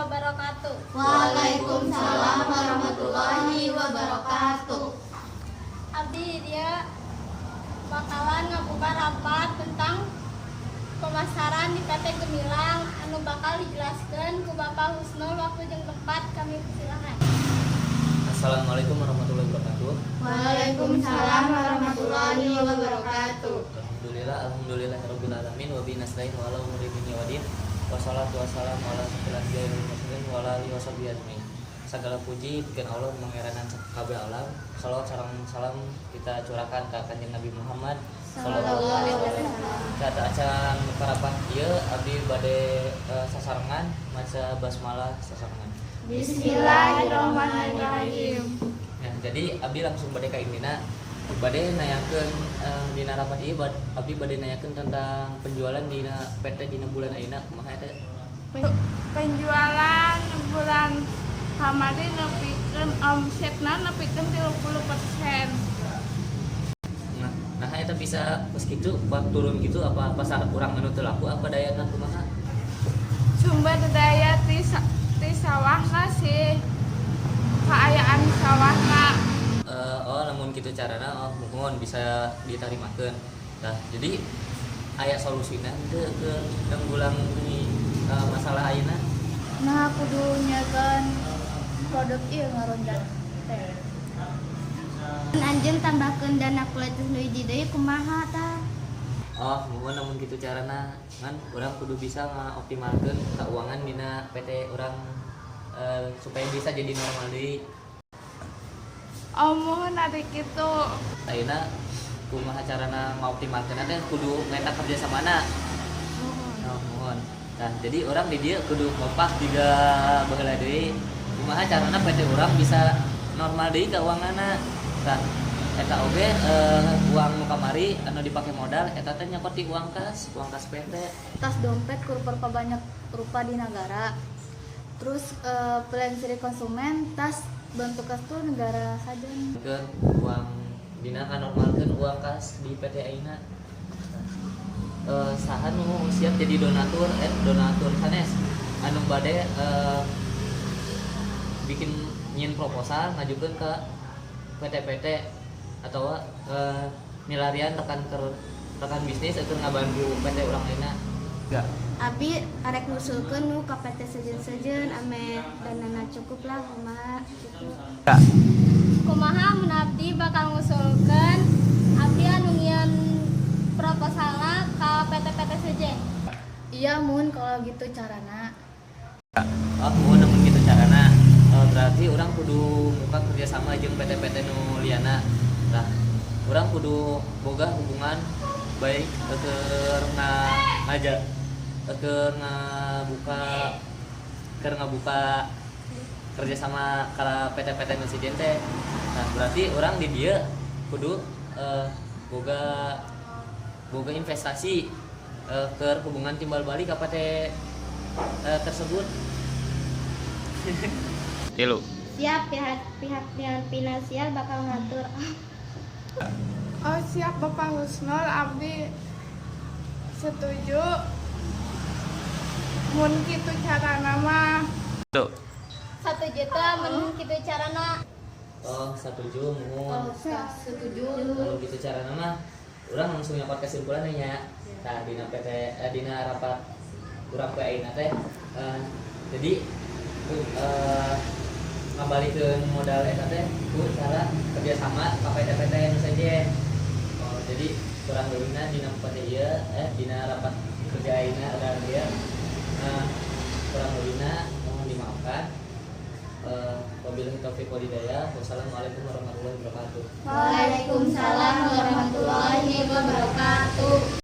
wabarakatuh. Waalaikumsalam warahmatullahi wabarakatuh. Abdi dia bakalan ngabuka rapat tentang pemasaran di PT Gemilang anu bakal dijelaskan ku Bapak Husnul. Waktu jeung tempat kami persilakan. Assalamualaikum warahmatullahi wabarakatuh. Waalaikumsalam warahmatullahi wabarakatuh. Alhamdulillahirabbil alamin wa bihi nasta'in wa ala umuri dunya waddin. Wassalatu wassalamu ala asyrofil anbiya'i wal mursalin wa ala alihi washabihi ajmain. Segala puji pikeun Allah mangeranan kabeh alam. Shalawat sareng salam kita curahkan ka Kanjeng Nabi Muhammad sallallahu alaihi wasallam. Kata acan karapat ieu abdi bade sasarengan maca basmalah sasarengan. Bismillahirrahmanirrahim. Nah, jadi abdi langsung bade ka indina. Bade nanyakeun dina rapat ieu abdi bade nanyakeun tentang penjualan dina PT dina bulan ayeuna kumaha eta? Penjualan bulan kamari nepikeun omsetna nepikeun 30%. Nah eta bisa pas kitu pas turun gitu apa pasar urang anu teu laku apa dayana kumaha? Sumber daya ti sawahna sih. Kaayaan sawahna. Namun kitu carana mohon bisa ditarimakeun. Nah, jadi aya solusina teu ke tenggulang ini masalah ayeuna. Nah, kudu nyakeun produk ieu ngaronjang teh. Anjeun tambahkeun dana kuliah nu hiji deui kumaha tah? Mohon namun kitu carana ngan urang kudu bisa ngoptimalkeun keuangan dina PT urang supaya bisa jadi normal deui. Mohon ari kitu. Ayeuna kumaha carana ngoptimalkeun teh kudu ngeta kerja samana. Mohon. Nah, jadi orang di dieu kudu kompak juga baheula deui. Kumaha carana PT urang bisa normal deui keuanganna. Tah, eta oge uang nu kamari anu dipake modal eta teh nyokot di uang kas PT. Tas dompet kurper banyak rupa di negara. Terus plan siri konsumen tas bentuk kas tuh negara saja. Ke uang dina kanormalkeun uang kas di PT ayeuna. Saha nu siap jadi donatur sanes anu bade bikin nyin proposal ngajukeun ke PT-PT atau milarian rekan bisnis atau ngabantu PT urang ayeuna. Enggak. Abi arek nusulkeun nu ka PT sejen-sejen ame danana cukup lah kumaha gitu. Kumaha mun abdi bakal ngusulkeun abdi anu ngieun proposalna ka PT-PT sejen. Iya mun kalau gitu carana. Mohon namun gitu carana. Berarti orang kudu muka kerjasama jeung PT-PT nu liana. Nah, orang kudu boga hubungan baik keur ngabuka kerjasama kala PT-PT nu sideun teh. Nah, berarti orang di dieu kudu boga investasi ke hubungan timbal balik ka PT tersebut. Tilu. Siap pihak finansial bakal ngatur. Siap Bapak Husnul, abdi setuju. Mun kitu carana mah. 1 juta mun kitu carana. Setuju mohon. Setuju. Kalau gitu carana mah urang langsung nyokot kesimpulan nya. Nah, dina rapat urang PAI na teh jadi ngabalikeun modal eta teh ku cara kerjasama ka PT-PT nu sejen. Jadi kurang lebihna dina PT ieu dina rapat kerja ayeuna ada dia kurang lebihna mohon dimaafkan. Wabillahi taufiq wal hidayah. Wassalamualaikum warahmatullahi wabarakatuh. Waalaikumsalam warahmatullahi wabarakatuh.